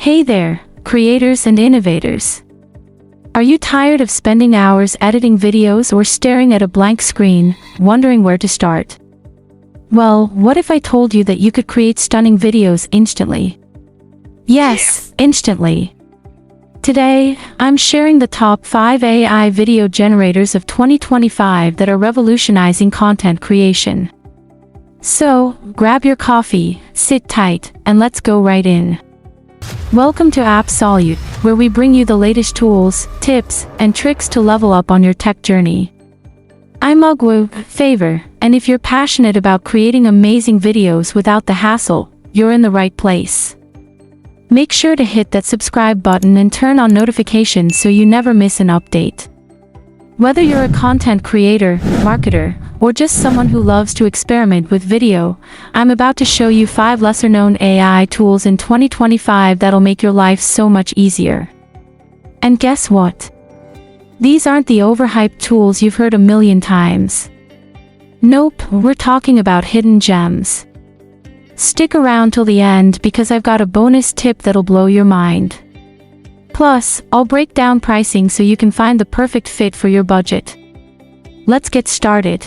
Hey there, creators and innovators. Are you tired of spending hours editing videos or staring at a blank screen, wondering where to start? Well, what if I told you that you could create stunning videos instantly? Yes, instantly. Today, I'm sharing the top 5 AI video generators of 2025 that are revolutionizing content creation. So, grab your coffee, sit tight, and let's go right in. Welcome to AppSolute, where we bring you the latest tools, tips, and tricks to level up on your tech journey. I'm Ugwu Favor, and if you're passionate about creating amazing videos without the hassle, you're in the right place. Make sure to hit that subscribe button and turn on notifications so you never miss an update. Whether you're a content creator, marketer, or just someone who loves to experiment with video, I'm about to show you 5 lesser-known AI tools in 2025 that'll make your life so much easier. And guess what? These aren't the overhyped tools you've heard a million times. Nope, we're talking about hidden gems. Stick around till the end because I've got a bonus tip that'll blow your mind. Plus, I'll break down pricing so you can find the perfect fit for your budget. Let's get started.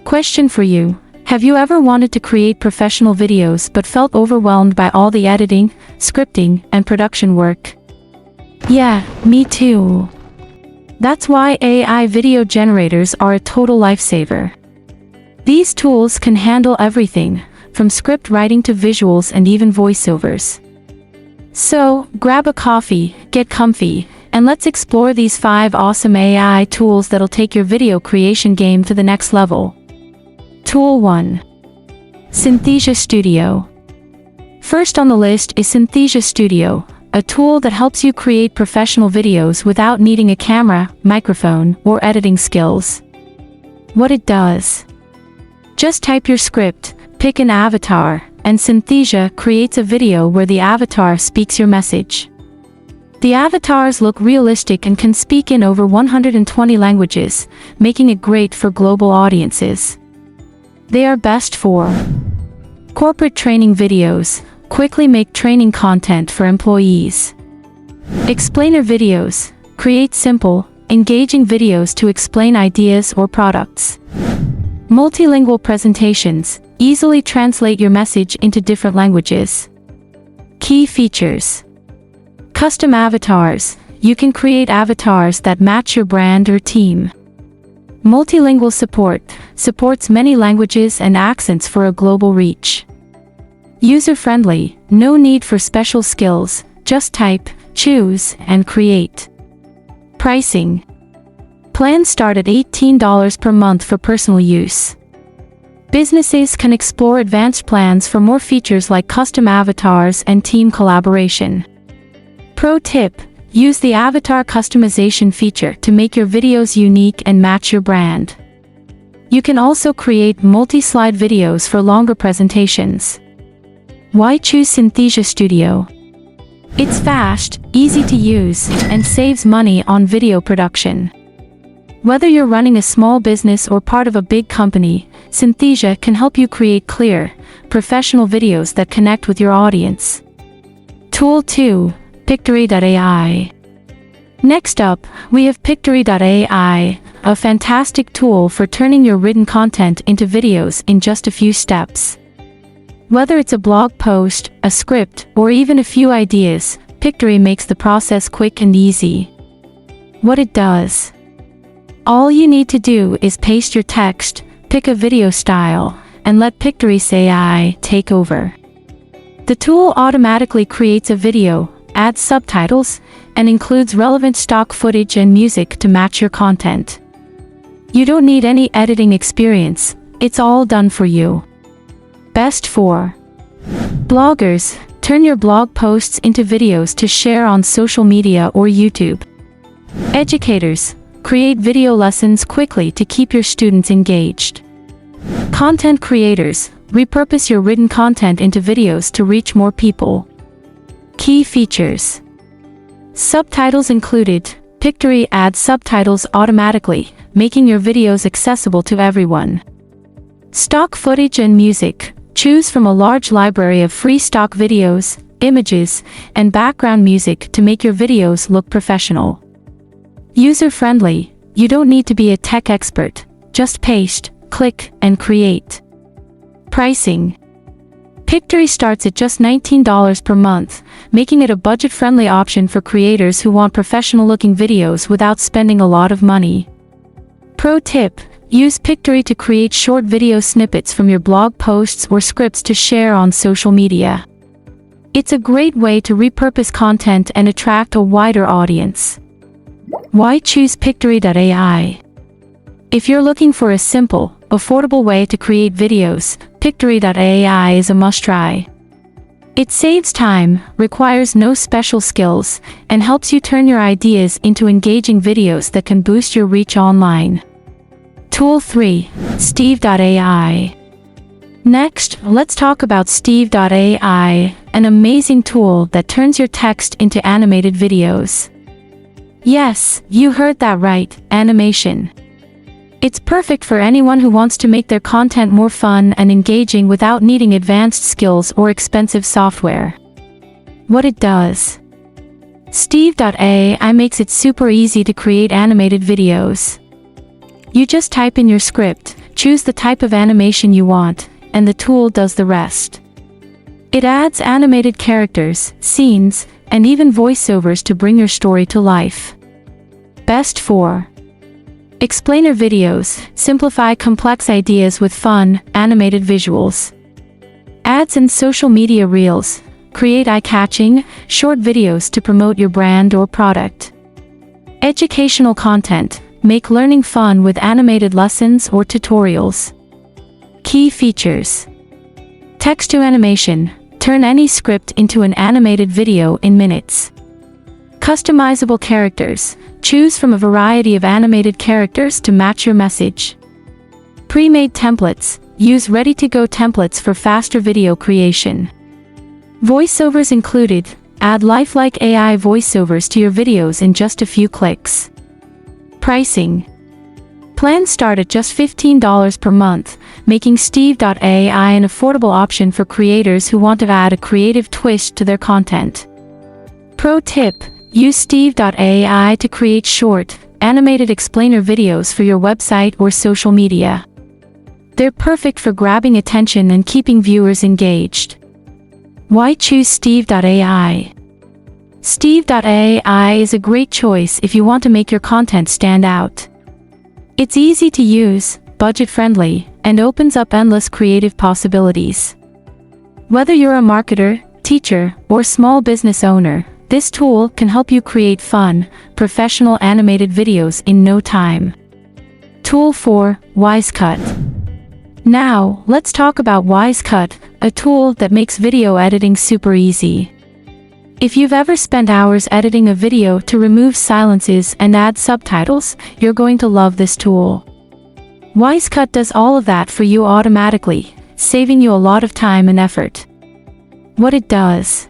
Question for you: have you ever wanted to create professional videos but felt overwhelmed by all the editing, scripting, and production work? Yeah, me too. That's why AI video generators are a total lifesaver. These tools can handle everything, from script writing to visuals and even voiceovers. So, grab a coffee, get comfy, and let's explore these 5 awesome AI tools that'll take your video creation game to the next level. Tool 1. Synthesia Studio. First on the list is Synthesia Studio, a tool that helps you create professional videos without needing a camera, microphone, or editing skills. What it does: just type your script, pick an avatar, and Synthesia creates a video where the avatar speaks your message. The avatars look realistic and can speak in over 120 languages, making it great for global audiences. They are best for corporate training videos. Quickly make training content for employees. Explainer videos. Create simple, engaging videos to explain ideas or products. Multilingual presentations. Easily translate your message into different languages. Key features: custom avatars. You can create avatars that match your brand or team. Multilingual support. Supports many languages and accents for a global reach. User-friendly. No need for special skills. Just type, choose, and create. Pricing. Plans start at $18 per month for personal use. Businesses can explore advanced plans for more features like custom avatars and team collaboration. Pro tip: use the avatar customization feature to make your videos unique and match your brand. You can also create multi-slide videos for longer presentations. Why choose Synthesia Studio? It's fast, easy to use, and saves money on video production. Whether you're running a small business or part of a big company, Synthesia can help you create clear, professional videos that connect with your audience. Tool 2. Pictory.ai. Next up, we have Pictory.ai, a fantastic tool for turning your written content into videos in just a few steps. Whether it's a blog post, a script, or even a few ideas, Pictory makes the process quick and easy. What it does: all you need to do is paste your text, pick a video style, and let Pictory's AI take over. The tool automatically creates a video, adds subtitles, and includes relevant stock footage and music to match your content. You don't need any editing experience, it's all done for you. Best for bloggers. Turn your blog posts into videos to share on social media or YouTube. Educators. Create video lessons quickly to keep your students engaged. Content creators. Repurpose your written content into videos to reach more people. Key features: subtitles included. Pictory adds subtitles automatically, making your videos accessible to everyone. Stock footage and music. Choose from a large library of free stock videos, images, and background music to make your videos look professional. User-friendly, you don't need to be a tech expert, just paste, click, and create. Pricing. Pictory starts at just $19 per month, making it a budget-friendly option for creators who want professional-looking videos without spending a lot of money. Pro tip: use Pictory to create short video snippets from your blog posts or scripts to share on social media. It's a great way to repurpose content and attract a wider audience. Why choose Pictory.ai? If you're looking for a simple, affordable way to create videos, Pictory.ai is a must-try. It saves time, requires no special skills, and helps you turn your ideas into engaging videos that can boost your reach online. Tool 3. Steve.ai. Next, let's talk about steve.ai, an amazing tool that turns your text into animated videos. Yes, you heard that right, animation. It's perfect for anyone who wants to make their content more fun and engaging without needing advanced skills or expensive software. What it does. Steve.ai makes it super easy to create animated videos. You just type in your script, choose the type of animation you want, and the tool does the rest. It adds animated characters, scenes, and even voiceovers to bring your story to life. Best for explainer videos, simplify complex ideas with fun, animated visuals. Ads and social media reels, create eye-catching, short videos to promote your brand or product. Educational content, make learning fun with animated lessons or tutorials. Key features. Text to animation, turn any script into an animated video in minutes. Customizable characters, choose from a variety of animated characters to match your message. Pre-made templates, use ready-to-go templates for faster video creation. Voiceovers included, add lifelike AI voiceovers to your videos in just a few clicks. Pricing. Plans start at just $15 per month, making steve.ai an affordable option for creators who want to add a creative twist to their content. Pro tip: use steve.ai to create short, animated explainer videos for your website or social media. They're perfect for grabbing attention and keeping viewers engaged. Why choose steve.ai? Steve.ai is a great choice if you want to make your content stand out. It's easy to use, budget-friendly, and opens up endless creative possibilities. Whether you're a marketer, teacher, or small business owner, this tool can help you create fun, professional animated videos in no time. Tool 4. WiseCut. Now, let's talk about WiseCut, a tool that makes video editing super easy. If you've ever spent hours editing a video to remove silences and add subtitles, you're going to love this tool. WiseCut does all of that for you automatically, saving you a lot of time and effort. What it does.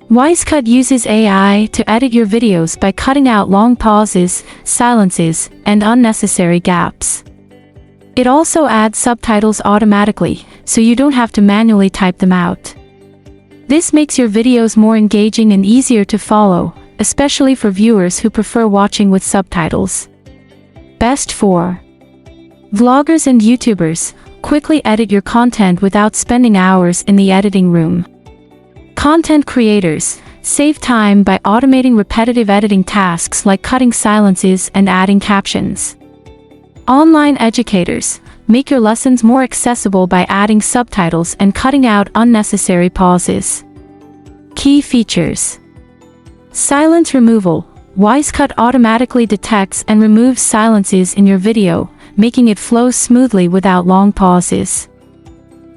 WiseCut uses AI to edit your videos by cutting out long pauses, silences, and unnecessary gaps. It also adds subtitles automatically, so you don't have to manually type them out. This makes your videos more engaging and easier to follow, especially for viewers who prefer watching with subtitles. Best for vloggers and YouTubers, quickly edit your content without spending hours in the editing room. Content creators, save time by automating repetitive editing tasks like cutting silences and adding captions. Online educators, make your lessons more accessible by adding subtitles and cutting out unnecessary pauses. Key features. Silence removal. WiseCut automatically detects and removes silences in your video, making it flow smoothly without long pauses.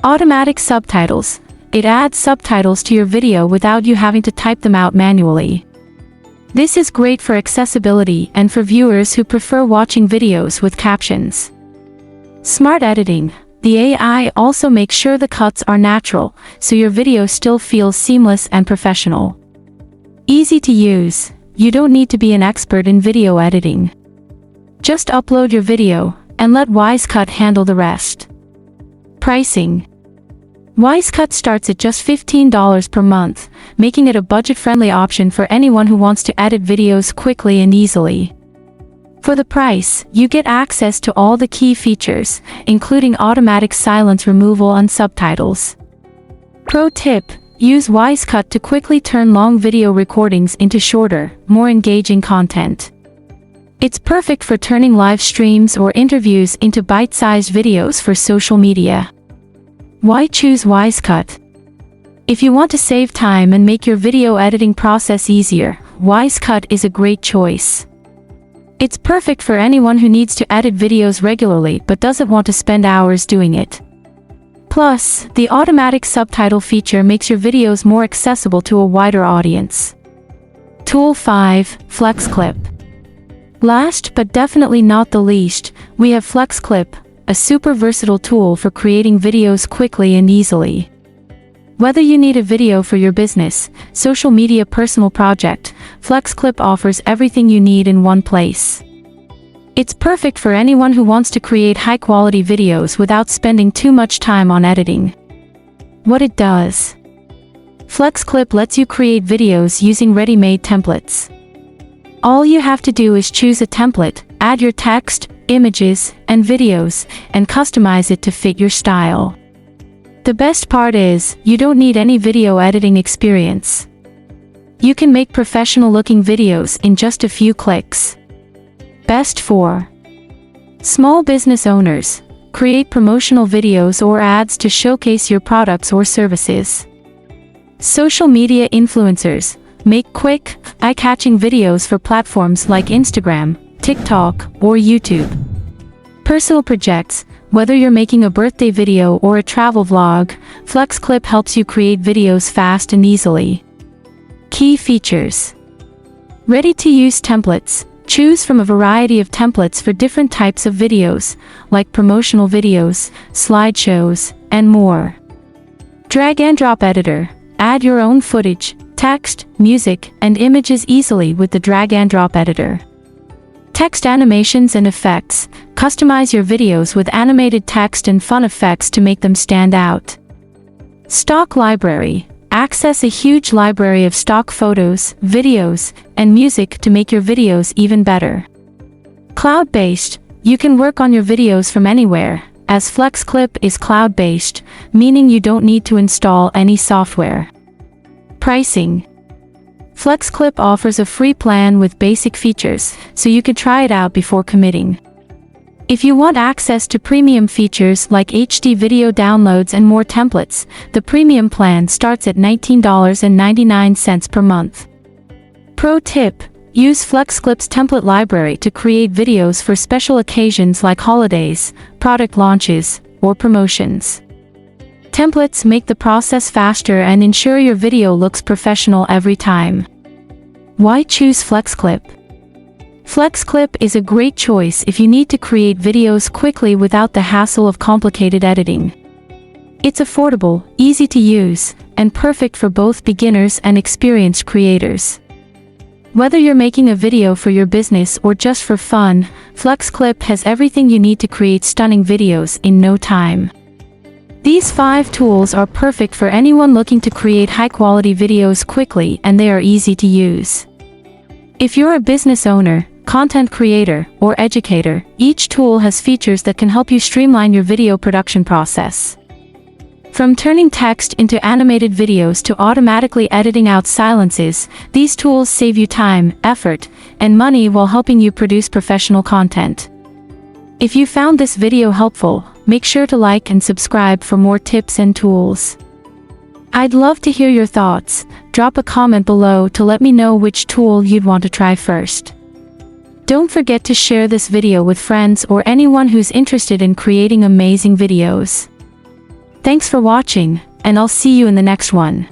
Automatic subtitles. It adds subtitles to your video without you having to type them out manually. This is great for accessibility and for viewers who prefer watching videos with captions. Smart editing. The AI also makes sure the cuts are natural, so your video still feels seamless and professional. Easy to use. You don't need to be an expert in video editing. Just upload your video, and let WiseCut handle the rest. Pricing. WiseCut starts at just $15 per month, making it a budget-friendly option for anyone who wants to edit videos quickly and easily. For the price, you get access to all the key features, including automatic silence removal and subtitles. Pro tip: use ViceCut to quickly turn long video recordings into shorter, more engaging content. It's perfect for turning live streams or interviews into bite-sized videos for social media. Why choose ViceCut? If you want to save time and make your video editing process easier, ViceCut is a great choice. It's perfect for anyone who needs to edit videos regularly but doesn't want to spend hours doing it. Plus, the automatic subtitle feature makes your videos more accessible to a wider audience. Tool 5. FlexClip. Last but definitely not the least, we have FlexClip, a super versatile tool for creating videos quickly and easily. Whether you need a video for your business, social media, personal project, FlexClip offers everything you need in one place. It's perfect for anyone who wants to create high-quality videos without spending too much time on editing. What it does: FlexClip lets you create videos using ready-made templates. All you have to do is choose a template, add your text, images, and videos, and customize it to fit your style. The best part is, you don't need any video editing experience. You can make professional-looking videos in just a few clicks. Best for small business owners. Create promotional videos or ads to showcase your products or services. Social media influencers. Make quick, eye-catching videos for platforms like Instagram, TikTok, or YouTube. Personal projects. Whether you're making a birthday video or a travel vlog, FlexClip helps you create videos fast and easily. Key features: ready-to-use templates. Choose from a variety of templates for different types of videos, like promotional videos, slideshows, and more. Drag-and-drop editor. Add your own footage, text, music, and images easily with the drag-and-drop editor. Text animations and effects. Customize your videos with animated text and fun effects to make them stand out. Stock library. Access a huge library of stock photos, videos, and music to make your videos even better. Cloud-based. You can work on your videos from anywhere, as FlexClip is cloud-based, meaning you don't need to install any software. Pricing. FlexClip offers a free plan with basic features, so you can try it out before committing. If you want access to premium features like HD video downloads and more templates, the premium plan starts at $19.99 per month. Pro tip: use FlexClip's template library to create videos for special occasions like holidays, product launches, or promotions. Templates make the process faster and ensure your video looks professional every time. Why choose FlexClip? FlexClip is a great choice if you need to create videos quickly without the hassle of complicated editing. It's affordable, easy to use, and perfect for both beginners and experienced creators. Whether you're making a video for your business or just for fun, FlexClip has everything you need to create stunning videos in no time. These 5 tools are perfect for anyone looking to create high-quality videos quickly, and they are easy to use. If you're a business owner, content creator, or educator, each tool has features that can help you streamline your video production process. From turning text into animated videos to automatically editing out silences, these tools save you time, effort, and money while helping you produce professional content. If you found this video helpful, make sure to like and subscribe for more tips and tools. I'd love to hear your thoughts. Drop a comment below to let me know which tool you'd want to try first. Don't forget to share this video with friends or anyone who's interested in creating amazing videos. Thanks for watching, and I'll see you in the next one.